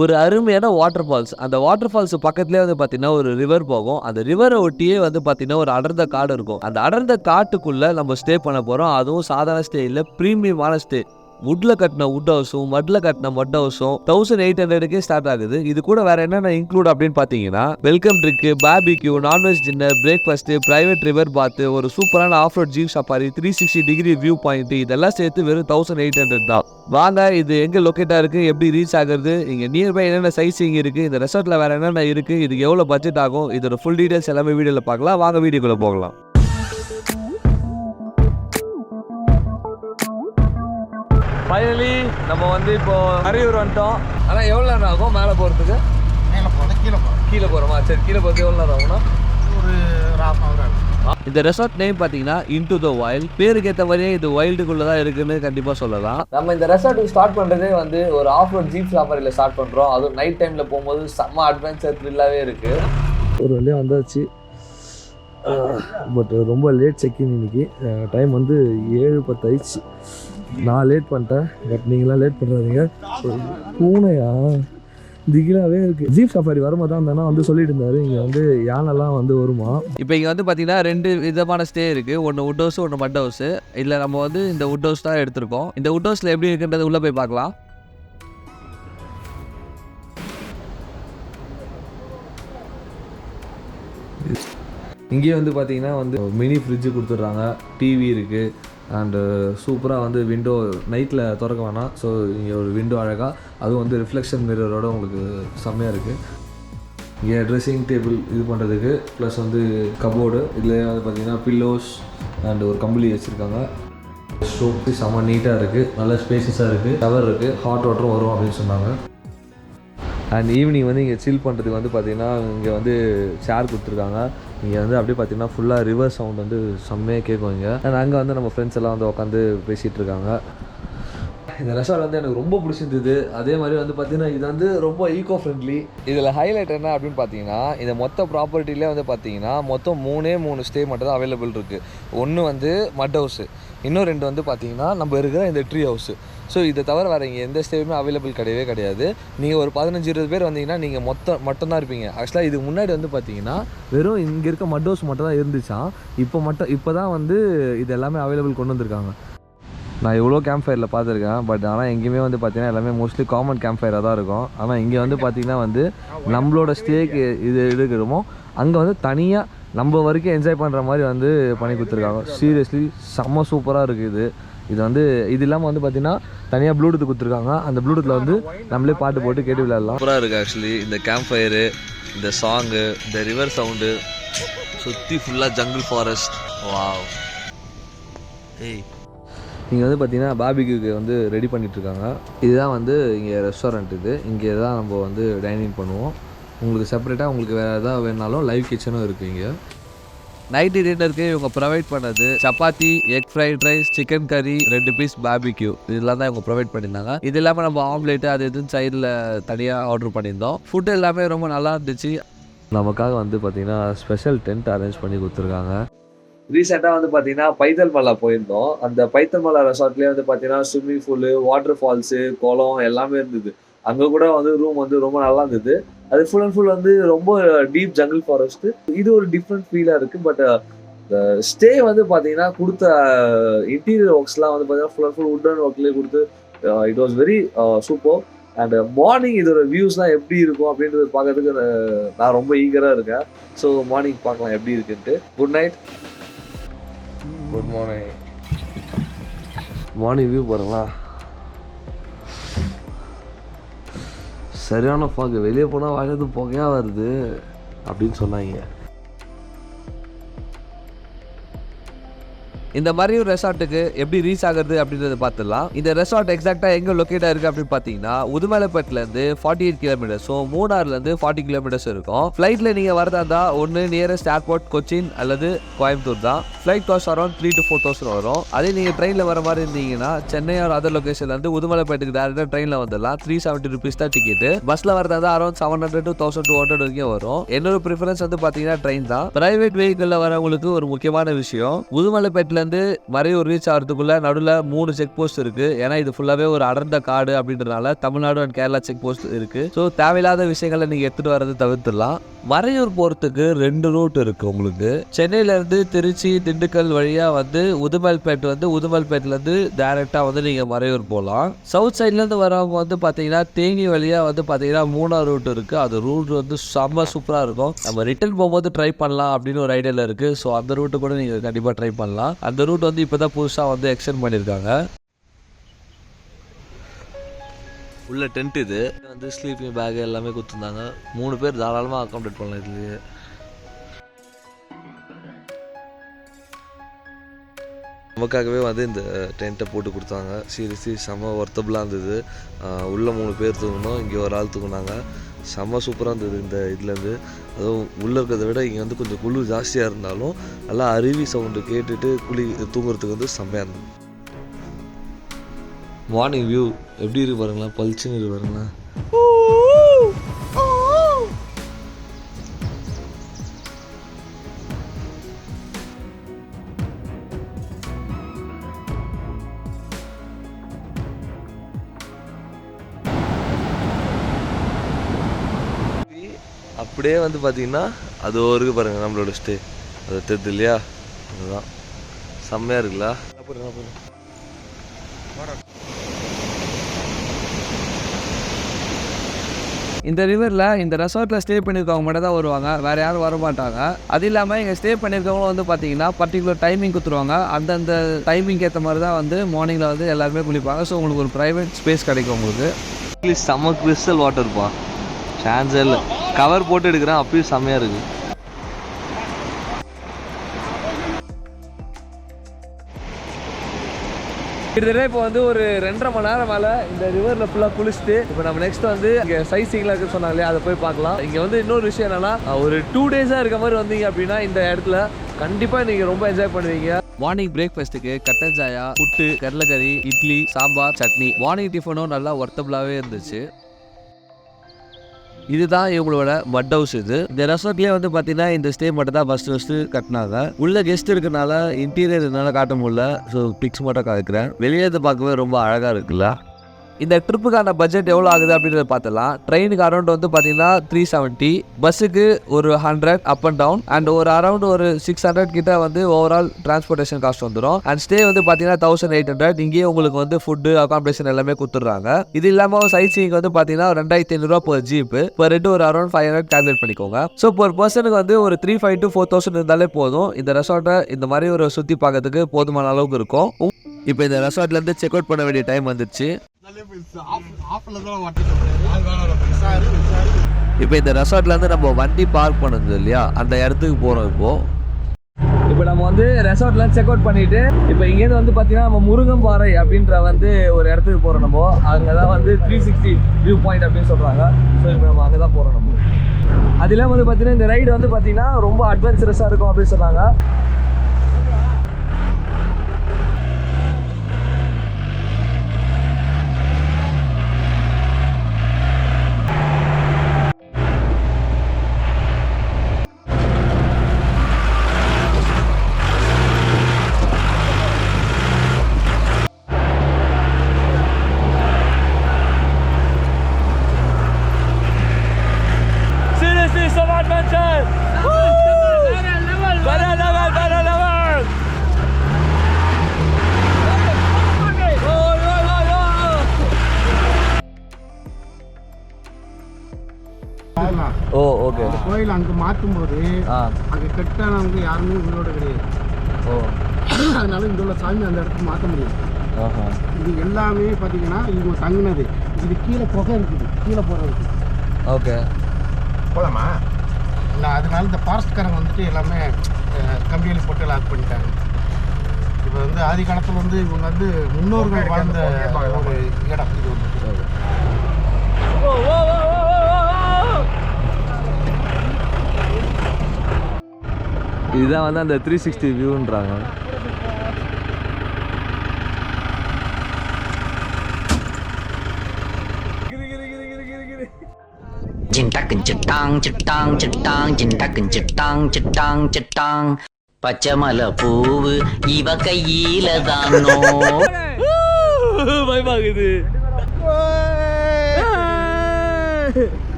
ஒரு அருமையான water falls. அந்த வாட்டர் ஃபால்ஸ் பக்கத்திலேயே வந்து பார்த்தீங்கன்னா, ஒரு ரிவர் போகும். அந்த ரிவர ஒட்டியே வந்து பார்த்தீங்கன்னா, ஒரு அடர்ந்த காடு இருக்கும். அந்த அடர்ந்த காட்டுக்குள்ள நம்ம ஸ்டே பண்ண போறோம். அதுவும் சாதாரண ஸ்டே இல்ல, பிரீமியமான ஸ்டே. வுட்ல கட்டின வுட் ஹவுஸும், மட்ல கட்டின மட் ஹவுஸும் 1800க்கே ஸ்டார்ட் ஆகுது. இது கூட வேற என்னென்ன இன்க்ளூட் அப்படின்னு பார்த்தீங்கன்னா, welcome drink, barbecue, non veg dinner, breakfast, private river bath, ஒரு சூப்பரான off road jeep safari, 360 degree view point, இதெல்லாம் சேர்த்து வெறும் 1800 தான். வாங்க, இது எங்க லொக்கேட்டா இருக்கு, எப்படி ரீச் ஆகுறது, இங்க நியர்பை என்னென்ன சைட்சீயிங் இருக்கு, இந்த ரெசார்ட்ல வேற என்னென்ன இருக்கு, இதுக்கு எவ்வளவு பட்ஜெட் ஆகும், இதோட ஃபுல் டீடைல்ஸ் எல்லாமே வீடியோல பார்க்கலாம். வாங்க வீடியோக்குள்ள போகலாம். ஃபைனலி நம்ம வந்து இப்போ அரையூர் வந்துட்டோம். ஆனால் எவ்வளோ நேரம் ஆகும் மேலே போகிறதுக்கு? கீழே போகிறோமா? சரி, கீழே போகிறது எவ்வளோ நேரம் ஆகும்னா ஒரு ½ hour ஆகும். இந்த ரெசார்ட் நேம் பார்த்தீங்கன்னா இன்டு த வைல்ட். பேருக்கு ஏற்ற மாதிரியே இது வைல்டுக்குள்ளே தான் இருக்குன்னு கண்டிப்பாக சொல்லலாம். நம்ம இந்த ரெசார்ட்டுக்கு ஸ்டார்ட் பண்ணுறதே வந்து ஒரு ஆஃப் ரோட் ஜீப் சஃபாரியில் ஸ்டார்ட் பண்ணுறோம். அதுவும் நைட் டைமில் போகும்போது செம்ம அட்வென்ச்சர் த்ரில்லாகவே இருக்குது. ஒரு வழியாக வந்தாச்சு. பட் ரொம்ப லேட் செக்இன் இன்னைக்கு. டைம் வந்து 7:10 ஆயிடுச்சு. நான் லேட் பண்ணிட்டேன், பட் நீங்களாம் லேட் பண்ணுறாதீங்க. பூனையா திகிலாகவே இருக்குது. ஜீப் சஃபாரி வரும்போது தான் இருந்தானா வந்து சொல்லிட்டு இருந்தாரு, இங்கே வந்து யானைலாம் வந்து வருமா. இப்போ இங்கே வந்து பார்த்தீங்கன்னா 2 விதமான ஸ்டே இருக்குது. ஒன்று வுட் ஹவுஸ், ஒன்று மட் ஹவுஸ். இல்லை நம்ம வந்து இந்த வுட் ஹவுஸ் தான் எடுத்திருக்கோம். இந்த வுட் ஹவுஸில் எப்படி இருக்குன்றது உள்ளே போய் பார்க்கலாம். இங்கேயே வந்து பார்த்தீங்கன்னா வந்து மினி ஃப்ரிட்ஜு கொடுத்துட்றாங்க, டிவி இருக்குது, அண்டு சூப்பராக வந்து விண்டோ நைட்டில் திறக்க வேணாம். ஸோ இங்கே ஒரு விண்டோ அழகாக, அதுவும் வந்து ரிஃப்ளெக்ஷன் மிரரோட உங்களுக்கு செம்மையாக இருக்குது. இங்கே ட்ரெஸ்ஸிங் டேபிள் இது பண்ணுறதுக்கு, ப்ளஸ் வந்து கபோர்டு, இதில் வந்து பார்த்திங்கன்னா பில்லோஸ் அண்டு ஒரு கம்பளி வச்சுருக்காங்க. ஷோப்பு செம்ம நீட்டாக இருக்குது, நல்ல ஸ்பேசஸாக இருக்குது, டவர் இருக்குது, ஹாட் வாட்டரும் வரும் அப்படின்னு சொன்னாங்க. அண்ட் ஈவினிங் வந்து இங்கே சில் பண்ணுறதுக்கு வந்து பார்த்திங்கன்னா இங்கே வந்து சேர் கொடுத்துருக்காங்க. இங்கே வந்து அப்படியே பார்த்திங்கன்னா ஃபுல்லாக ரிவர் சவுண்ட் வந்து செம்மையாக கேட்கும் இங்கே. அண்ட் அங்கே வந்து நம்ம ஃப்ரெண்ட்ஸ் எல்லாம் வந்து உட்காந்து பேசிகிட்டு இருக்காங்க. இந்த ரெசார்ட் வந்து எனக்கு ரொம்ப பிடிச்சிருந்தது. அதே மாதிரி வந்து பார்த்திங்கன்னா இது வந்து ரொம்ப ஈகோ ஃப்ரெண்ட்லி. இதில் ஹைலைட் என்ன அப்படின்னு பார்த்தீங்கன்னா, இந்த மொத்த ப்ராப்பர்ட்டிலே வந்து பார்த்தீங்கன்னா மொத்தம் 3 ஸ்டே மட்டும் தான் அவைலபிள் இருக்குது. ஒன்று வந்து மட் ஹவுஸு, இன்னும் 2 வந்து பார்த்தீங்கன்னா நம்ம இருக்கிற இந்த ட்ரீ ஹவுஸு. ஸோ இதை தவிர வேறு இங்கே எந்த ஸ்டேவுமே அவைலபிள் கிடையாது. நீங்கள் ஒரு 15-20 பேர் வந்தீங்கன்னா நீங்கள் மட்டும்தான் இருப்பீங்க. ஆக்சுவலாக இதுக்கு முன்னாடி வந்து பார்த்தீங்கன்னா வெறும் இங்கே இருக்க மட் ஹவுஸ் மட்டும் தான் இருந்துச்சான். இப்போ தான் வந்து இது எல்லாமே அவைலபிள் கொண்டு வந்திருக்காங்க. நான் எவ்வளோ கேம்ப் ஃபயரில் பார்த்துருக்கேன், பட் ஆனால் எங்கேயுமே வந்து பார்த்தீங்கன்னா எல்லாமே மோஸ்ட்லி காமன் கேம்ப் ஃபயராக தான் இருக்கும். ஆனால் இங்கே வந்து பார்த்திங்கன்னா வந்து நம்மளோட ஸ்டேக்கு இது எடுக்கிறோமோ அங்கே வந்து தனியாக நம்ம வரைக்கும் என்ஜாய் பண்ணுற மாதிரி வந்து பண்ணி கொடுத்துருக்காங்க. சீரியஸ்லி செம்ம சூப்பராக இருக்குது இது வந்து. இது இல்லாமல் வந்து பார்த்திங்கன்னா தனியாக ப்ளூடூத் கொடுத்துருக்காங்க. அந்த ப்ளூடூத்தில் வந்து நம்மளே பாட்டு போட்டு கேட்டு விளையாடலாம். சூப்பராக இருக்குது ஆக்சுவலி. இந்த கேம்ப் ஃபயரு, இந்த சாங்கு, இந்த ரிவர் சவுண்டு, சுற்றி ஃபுல்லாக ஜங்கிள் ஃபாரஸ்ட். வாவ். ஏய், இங்கே வந்து பார்த்திங்கன்னா பார்பிக்யூக்கு வந்து ரெடி பண்ணிகிட்ருக்காங்க. இதுதான் வந்து இங்கே ரெஸ்டாரண்ட். இங்கே தான் நம்ம வந்து டைனிங் பண்ணுவோம். உங்களுக்கு செப்பரேட்டாக உங்களுக்கு வேறு எதாவது வேணாலும் லைவ் கிச்சனும் இருக்குது இங்கே. நைட்டு டின்னருக்கு இவங்க ப்ரொவைட் பண்ணது chapati, egg fried rice, chicken கறி, 2 பீஸ் பார்பிக்யூ, இதெல்லாம் தான் இவங்க ப்ரொவைட் பண்ணியிருந்தாங்க. இது இல்லாமல் நம்ம ஆம்லேட்டு அது இதுன்னு சைடில் தனியாக ஆர்டர் பண்ணியிருந்தோம். ஃபுட்டு எல்லாமே ரொம்ப நல்லா இருந்துச்சு. நமக்காக வந்து பார்த்திங்கன்னா ஸ்பெஷல் டென்ட் அரேஞ்ச் பண்ணி கொடுத்துருக்காங்க. ரீசெண்டாக வந்து பார்த்தீங்கன்னா பைத்தல் மலா போயிருந்தோம். அந்த பைத்தல் மலா ரெசார்ட்லேயே வந்து பார்த்தீங்கன்னா ஸ்விம்மிங் பூலு, வாட்டர் ஃபால்ஸு, குளம் எல்லாமே இருந்தது. அங்கே கூட வந்து ரூம் வந்து ரொம்ப நல்லா இருந்தது. அது ஃபுல் அண்ட் ஃபுல் வந்து ரொம்ப டீப் ஜங்கிள் ஃபாரஸ்ட்டு. இது ஒரு டிஃப்ரெண்ட் ஃபீலாக இருக்குது. பட் ஸ்டே வந்து பார்த்தீங்கன்னா கொடுத்த இன்டீரியர் ஒர்க்ஸ்லாம் வந்து பார்த்தீங்கன்னா ஃபுல் அண்ட் ஃபுல் வுட்டன் ஒர்க்லேயே கொடுத்து it was very super. And morning இதோட வியூஸ்லாம் எப்படி இருக்கும் அப்படின்றது பார்க்கறதுக்கு நான் ரொம்ப ஈகராக இருக்கேன். ஸோ மார்னிங் பார்க்கலாம் எப்படி இருக்குன்ட்டு. Good night. Good morning. Morning view பாருங்களா, சரியான ஃபாகு. வெளியே போனால் வாங்கிறது புகையாக வருது அப்படின்னு சொன்னாங்க. இந்த மாதிரி ஒரு ரெசார்ட்டுக்கு எப்படி ரீச் ஆகுறது அப்படின்றத பார்த்துடலாம். இந்த ரெசார்ட் எக்ஸாக்டாக எங்கே லொக்கேட்டாக இருக்குது அப்படின்னு பார்த்தீங்கன்னா, உதுமலைப்பேட்டிலேருந்து 48 கிலோமீட்டர்ஸ். ஸோ மூணாறுலேருந்து 40 கிலோமீட்டர்ஸ் இருக்கும். ஃப்ளைட்டில் நீங்கள் வரதா இருந்தால் ஒன்று நியரஸ்ட் ஏர்போர்ட் கொச்சின் அல்லது கோயம்புத்தூர் தான். ஃப்ளைட் காஸ்ட் அரௌண்ட் 3,000 to 4,000 வரும். அதே நீங்கள் ட்ரெயினில் வர மாதிரி இருந்தீங்கன்னா சென்னை ஆர் அதர் லொக்கேஷன்லேருந்து உதுமலைப்பேட்டுக்கு டேரெக்டாக ட்ரெயினில் வந்துடலாம். 370 rupees தான் டிக்கெட்டு. பஸ்ஸில் வரதா இருந்தால் அரௌண்ட் 700 to 1,200 வரைக்கும் வரும். என்னோட ப்ரிஃபரன்ஸ் வந்து பார்த்தீங்கன்னா ட்ரெயின் தான். பிரைவேட் வெஹிக்கிளில் வரவங்களுக்கு ஒரு முக்கியமான விஷயம், உதுமலைப்பேட்டில் இருந்து மறையூர் ரீச் ஆகிறதுக்குள்ள நடுவில் 3 செக் போஸ்ட் இருக்கு. ஏன்னா இது ஃபுல்லாவே ஒரு அடர்ந்த காடு அப்படின்றதுனால Tamil Nadu and Kerala check post இருக்கு. ஸோ தேவையில்லாத விஷயங்களை நீங்க எடுத்துட்டு வரது தவிர்த்துடலாம். மறையூர் போறதுக்கு 2 ரூட் இருக்கு உங்களுக்கு. சென்னையில இருந்து திருச்சி திண்டுக்கல் வழியா வந்து உடுமல்பேட் வந்து உடுமல்பேட்ல இருந்து டைரக்டா வந்து நீங்க மறையூர் போகலாம். சவுத் சைட்ல இருந்து வரவங்க வந்து பாத்தீங்கன்னா தேனி வழியா வந்து பாத்தீங்கன்னா 3ஆவது ரூட் இருக்கு. அது ரூட் வந்து செம்ம சூப்பரா இருக்கும். நம்ம ரிட்டர்ன் போகும்போது ட்ரை பண்ணலாம் அப்படின்னு ஒரு ஐடியால இருக்கு. ஸோ அந்த ரூட்டு கூட நீங்க கண்டிப்பா ட்ரை பண்ணலாம். அந்த ரூட் வந்து இப்பதான் புதுசா வந்து எக்ஸ்டெண்ட் பண்ணிருக்காங்க. உள்ள டென்ட் இது வந்து ஸ்லீப்பிங் பேக் எல்லாமே கொடுத்துருந்தாங்க. 3 பேர் தாராளமாக அக்காமடேட் பண்ணலாம் இதுலேயே. நமக்காகவே வந்து இந்த டென்ட்டை போட்டு கொடுத்தாங்க. சீரியஸ்லி செம்ம ஒர்த்தபுளாக இருந்தது. உள்ளே 3 பேர் தூங்கணும், இங்கே ஒரு ஆள் தூங்கினாங்க. செம்ம சூப்பராக இருந்தது இந்த இதுலேருந்து. அதுவும் உள்ளே இருக்கிறத விட இங்கே வந்து கொஞ்சம் குளிர் ஜாஸ்தியாக இருந்தாலும் நல்லா அருவி சவுண்டு கேட்டுட்டு தூங்குறதுக்கு வந்து செம்மையாக இருந்தது. மார்னிங் வியூ எப்படி இருக்கு பாருங்களேன், பளிச்சுன்னு இருக்கு பாருங்களேன். அப்படியே வந்து பார்த்தீங்கன்னா அது ஒரு பாருங்க நம்மளோட ஸ்டே, அது தெரியுது இல்லையா, அதுதான் செம்மையாக இருக்குல்ல. இந்த ரிவரில் இந்த ரெசார்ட்டில் ஸ்டே பண்ணியிருக்கவங்க மட்டும் தான் வருவாங்க, வேறு யாரும் வர மாட்டாங்க. அது இல்லாமல் இங்கே ஸ்டே பண்ணியிருக்கவங்களும் வந்து பார்த்தீங்கன்னா பர்டிகுலர் டைமிங் கொடுத்துருவாங்க. அந்தந்த டைமிங் ஏற்ற மாதிரி தான் வந்து மார்னிங்கில் வந்து எல்லாருமே குளிப்பாங்க. ஸோ உங்களுக்கு ஒரு ப்ரைவேட் ஸ்பேஸ் கிடைக்கும் உங்களுக்கு. செம்ம கிறிஸ்டல் வாட்டர்ப்பா, சான்ஸே இல்லை. கவர் போட்டு எடுக்கிறேன், அப்பயும் செம்மையாக இருக்குது. கிட்டத்தட்ட இப்போ வந்து ஒரு 2.5 மணி நேரம் மேலே இந்த ரிவரில் ஃபுல்லாக குளிச்சுட்டு இப்போ நம்ம நெக்ஸ்ட் வந்து இங்கே சைட் சீங்கில் இருக்குன்னு சொன்னாங்க இல்லையா, அதை போய் பார்க்கலாம். இங்கே வந்து இன்னொரு விஷயம் என்னன்னா, ஒரு 2 டேஸாக இருக்க மாதிரி வந்தீங்க அப்படின்னா இந்த இடத்துல கண்டிப்பாக நீங்கள் ரொம்ப என்ஜாய் பண்ணுவீங்க. மார்னிங் பிரேக்ஃபாஸ்ட்டுக்கு கட்டன் சாயா, புட்டு, கடலைக்கறி, இட்லி, சாம்பார், சட்னி. மார்னிங் டிஃபனும் நல்லா ஒர்த்தபுளாகவே இருந்துச்சு. இதுதான் இவங்களோட மட் ஹவுஸ். இந்த ரெசார்ட்லேயே வந்து பார்த்தீங்கன்னா இந்த ஸ்டே மட்டும் தான் ஃபஸ்ட்டு கட்டினாங்க. உள்ள கெஸ்ட் இருக்கனால இன்டீரியர் என்னால் காட்ட முடியல. ஸோ பிக்ஸ் மட்டும் காய்க்கிறேன். வெளியே இருந்து பார்க்கவே ரொம்ப அழகாக இருக்குல்ல. இந்த ட்ரிப்புக்கான பட்ஜெட் எவ்வளோ ஆகுது அப்படின்றத பார்த்தலாம். ட்ரெயினுக்கு அரௌண்ட் வந்து பார்த்தீங்கன்னா 370, பஸ்ஸுக்கு ஒரு 100 அப் அண்ட் டவுன், அண்ட் ஒரு அரௌண்ட் ஒரு 600 கிட்ட வந்து ஓவரால் டிரான்ஸ்போர்ட்டேஷன் காஸ்ட் வந்துடும். அண்ட் ஸ்டே வந்து பார்த்தீங்கன்னா 1800. இங்கேயே உங்களுக்கு வந்து ஃபுட்டு அகாமடேஷன் எல்லாமே கொடுத்துட்றாங்க. இது இல்லாமல் சைட் சீயிங் வந்து பார்த்தீங்கன்னா 2500 per ஜீப்பு, per ஹெட் ஒரு அரௌண்ட் 500 கால்குலேட் பண்ணிக்கோங்க. ஸோ per பர்சனுக்கு வந்து ஒரு 3500 to 4000 இருந்தாலே போதும். இந்த ரெசார்ட்டை இந்த மாதிரி ஒரு சுற்றி பார்க்கறதுக்கு போதுமான அளவுக்கு இருக்கும். இப்போ இந்த ரெசார்ட்லேருந்து செக் அவுட் பண்ண வேண்டிய டைம் வந்துருச்சு. இப்போ இந்த ரெசார்ட்லேருந்து நம்ம வண்டி பார்க் பண்ணது இல்லையா, அந்த இடத்துக்கு போகிறோம். இப்போ நம்ம வந்து ரெசார்ட்ல செக் அவுட் பண்ணிட்டு இப்போ இங்கேருந்து வந்து பார்த்தீங்கன்னா நம்ம முருங்கம்பாறை அப்படின்ற வந்து ஒரு இடத்துக்கு போகிறோம். நம்ம அங்கே தான் வந்து 360 வியூ பாயிண்ட் அப்படின்னு சொல்கிறாங்க. ஸோ இப்போ நம்ம அங்கே தான் போகிறோம். நம்ம அதெல்லாம் வந்து பார்த்தீங்கன்னா இந்த ரைடு வந்து பார்த்தீங்கன்னா ரொம்ப அட்வென்ச்சரஸாக இருக்கும் அப்படின்னு சொன்னாங்க. ஓ ஓகே. அந்த கோயில் அங்கே மாற்றும்போது அங்கே கட்டானவங்க யாருமே உங்களோட கிடையாது. ஓ அதனால இந்த உள்ள சாமி அந்த இடத்துக்கு மாற்ற முடியும். இது எல்லாமே பார்த்தீங்கன்னா இவங்க தங்கினது. இது கீழே புகை இருக்குது, கீழே போகிறதுக்கு. ஓகே போகலாமா இல்லை? அதனால இந்த ஃபாரஸ்ட்காரங்க வந்துட்டு எல்லாமே கம்பியில் போட்டு லாக் பண்ணிட்டாங்க. இப்போ வந்து ஆதி காலத்தில் வந்து இவங்க வந்து முன்னோர்கள் வாழ்ந்த ஒரு இடம் இது வந்து. இதுதான் வந்து அந்த 360 வியூன்றாங்க. Jin tak jin tang jin tang jin tang jin tak jin tang jin tang jin tang Pachaimalai பூவு இவ கையில தானோ. பயமாகுது.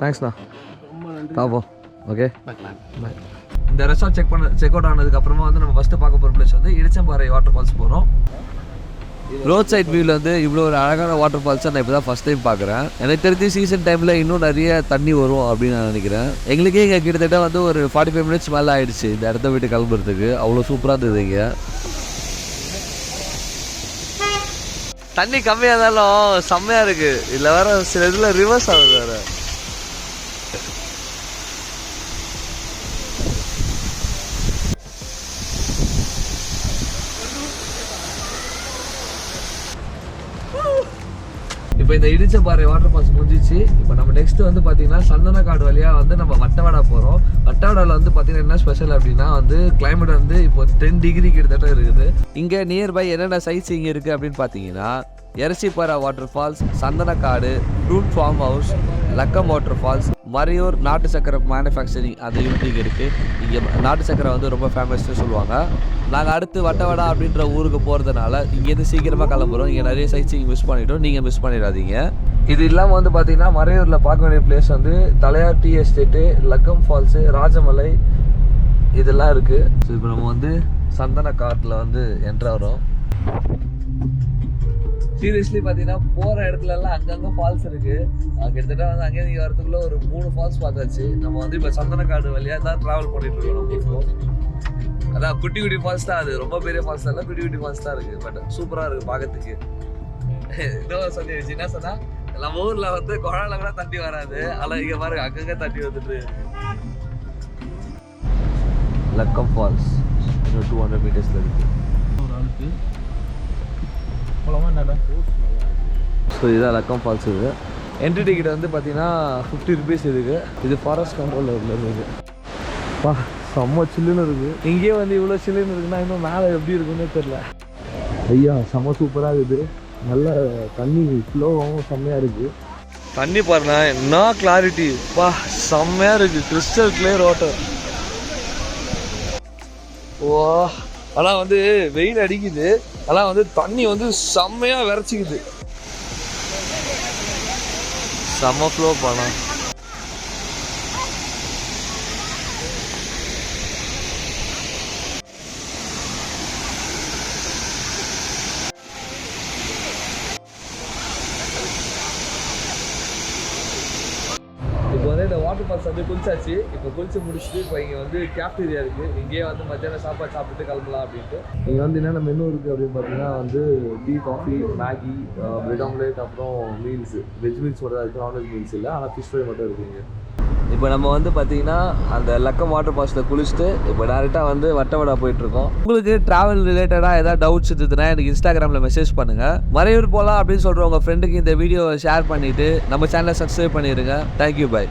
தேங்க்ஸ்ண்ணா. பார்ப்போம். ஓகே, இந்த ரெசார்ட் செக் அவுட் ஆனதுக்கு அப்புறமா வந்து நம்ம ஃபஸ்ட்டு பார்க்க போகிற பிளேஸ் வந்து இடிச்சம்பாறை வாட்டர் ஃபால்ஸ் போகிறோம். ரோட் சைட் வியூவில் வந்து இவ்வளோ ஒரு அழகான வாட்டர் ஃபால்ஸை நான் இப்போ தான் ஃபஸ்ட் டைம் பார்க்குறேன். எனக்கு தெரிஞ்சு சீசன் டைமில் இன்னும் நிறைய தண்ணி வரும் அப்படின்னு நான் நினைக்கிறேன். எங்களுக்கே இங்கே கிட்டத்தட்ட வந்து ஒரு 45 மினிட்ஸ் மேலே ஆயிடுச்சு இந்த இடத்த விட்டு கிளம்புறதுக்கு. அவ்வளோ சூப்பராக இருந்தது இங்கே. தண்ணி கம்மியாக இருந்தாலும் செம்மையாக இருக்குது. இதில் வேறு சில இதில் ரிவர்ஸ் ஆகுது வேறு. இப்போ இந்த இடிச்சம்பாறை வாட்டர் ஃபால்ஸ் முடிஞ்சிச்சு. இப்போ நம்ம நெக்ஸ்ட் வந்து பார்த்தீங்கன்னா சந்தனக்காடு வழியாக வந்து நம்ம வட்டவடா போகிறோம். வட்டவடாவில் வந்து பார்த்தீங்கன்னா என்ன ஸ்பெஷல் அப்படின்னா வந்து கிளைமேட் வந்து இப்போ 10 டிகிரி கிட்டத்தட்ட இருக்குது. இங்கே நியர்பை என்னென்ன சைட்ஸ் இங்கே இருக்குது அப்படின்னு பார்த்தீங்கன்னா எரசிப்பாறை வாட்டர் ஃபால்ஸ், சந்தனக்காடு, fruit farm house, Lakkam water falls, Marayur நாட்டு சக்கரை மேனுஃபேக்சரிங் அந்த யூனிட் இருக்குது. இங்கே நாட்டு சக்கரை வந்து ரொம்ப ஃபேமஸ்னு சொல்லுவாங்க. நாங்கள் அடுத்து வட்டவடா அப்படின்ற ஊருக்கு போகிறதுனால இங்கேருந்து சீக்கிரமாக கிளம்புறோம். இங்கே நிறைய சைட்ஸ் மிஸ் பண்ணிட்டோம். நீங்கள் மிஸ் பண்ணிடாதீங்க. இது இல்லாமல் வந்து பார்த்தீங்கன்னா மறையூரில் பார்க்க வேண்டிய பிளேஸ் வந்து தலையார் tea estate, Lakkam falls, Rajamalai இதெல்லாம் இருக்குது. ஸோ இப்போ நம்ம வந்து சந்தனக்காட்டில் வந்து என்ட்ராகிறோம். சீரியஸ்லி பார்த்தீங்கன்னா போகிற இடத்துலலாம் அங்கங்கே ஃபால்ஸ் இருக்குது. கிட்டத்தட்ட வந்து அங்கேயே நீங்கள் வரதுக்குள்ளே ஒரு 3 ஃபால்ஸ் பார்த்தாச்சு. நம்ம வந்து இப்போ சந்தனக்காடு வழியாக தான் ட்ராவல் பண்ணிட்டு இருக்கோம். நம்ம இப்போ அதான் குட்டி குட்டி ஃபால்ஸ் தான். அது ரொம்ப பெரிய ஃபால்ஸ் தான் இல்லை, குட்டி குட்டி ஃபால்ஸ் தான் இருக்குது. பட் சூப்பராக இருக்குது பார்க்கறதுக்கு. இன்னும் சொல்லிடுச்சு என்ன சொன்னால், நம்ம ஊரில் வந்து குழால கூட தண்ணி வராது. ஆனால் இங்கே பாருங்க அங்கங்கே தண்ணி வந்துட்டு. லக்கம் ஃபால்ஸ் இன்னும் 200 மீட்டர்ஸில் இருக்குது. ஒரு ஆளுக்கு ஸோ இதுதான் லக்கம் ஃபால்ஸ். இது என்ட்ரி டிக்கெட் வந்து பார்த்தீங்கன்னா 50 ருபீஸ் இதுக்கு. இது ஃபாரஸ்ட் கண்ட்ரோலில் இருக்குது. பா செம்ம சில்லுன்னு இருக்குது. இங்கேயே வந்து இவ்வளோ சில்லுன்னு இருக்குன்னா இன்னும் மேலே எப்படி இருக்குன்னு தெரியல. ஐயா செம்ம சூப்பராக இருக்குது. நல்ல தண்ணி ஃப்ளோவும் செம்மையாக இருக்குது. தண்ணி பாருங்க என்ன கிளாரிட்டி. பா செம்மையாக இருக்குது. Crystal clear water. ஓ ஆனால் வந்து வெயில் அடிக்குது. ஆனால் வந்து தண்ணி வந்து செம்மையாக விரைச்சிக்குது. செம்ம ஃப்ளோ பண்ணலாம். இப்போ வந்து இந்த வாட்டர் ஃபால்ஸ் வந்து குளிச்சாச்சு. இப்போ குளிச்சு முடிச்சுட்டு இப்போ இங்கே வந்து கேஃப்டீரியா இருக்குது. இங்கேயே வந்து மத்தியானம் சாப்பாடு சாப்பிட்டு கிளம்பலாம் அப்படின்ட்டு. இங்கே வந்து என்னென்ன மெனு இருக்குது அப்படின்னு பார்த்தீங்கன்னா வந்து tea, coffee, Maggi, bread omelette, அப்புறம் மீல்ஸ். வெஜ் மீல்ஸ் மட்டும் தான் இருக்குது, நான்வெஜ் மீல்ஸ் இல்லை. ஆனால் ஃபிஷ் ஃப்ரை மட்டும் இருக்குங்க. இப்போ நம்ம வந்து பார்த்தீங்கன்னா அந்த லக்கம் வாட்டர் ஃபால்ஸில் குளிச்சுட்டு இப்போ டேரெக்டாக வந்து வட்டவடா போயிட்டுருக்கோம். உங்களுக்கு ட்ராவல் ரிலேட்டடாக ஏதாவது டவுட்ஸ் இருந்ததுன்னா எனக்கு இன்ஸ்டாகிராமில் மெசேஜ் பண்ணுங்கள். மறையூர் போகலாம் அப்படின்னு சொல்கிற உங்கள் ஃப்ரெண்டுக்கு இந்த வீடியோவை ஷேர் பண்ணிவிட்டு நம்ம சேனலை சப்ஸ்கிரைப் பண்ணிடுங்க. Thank you, by.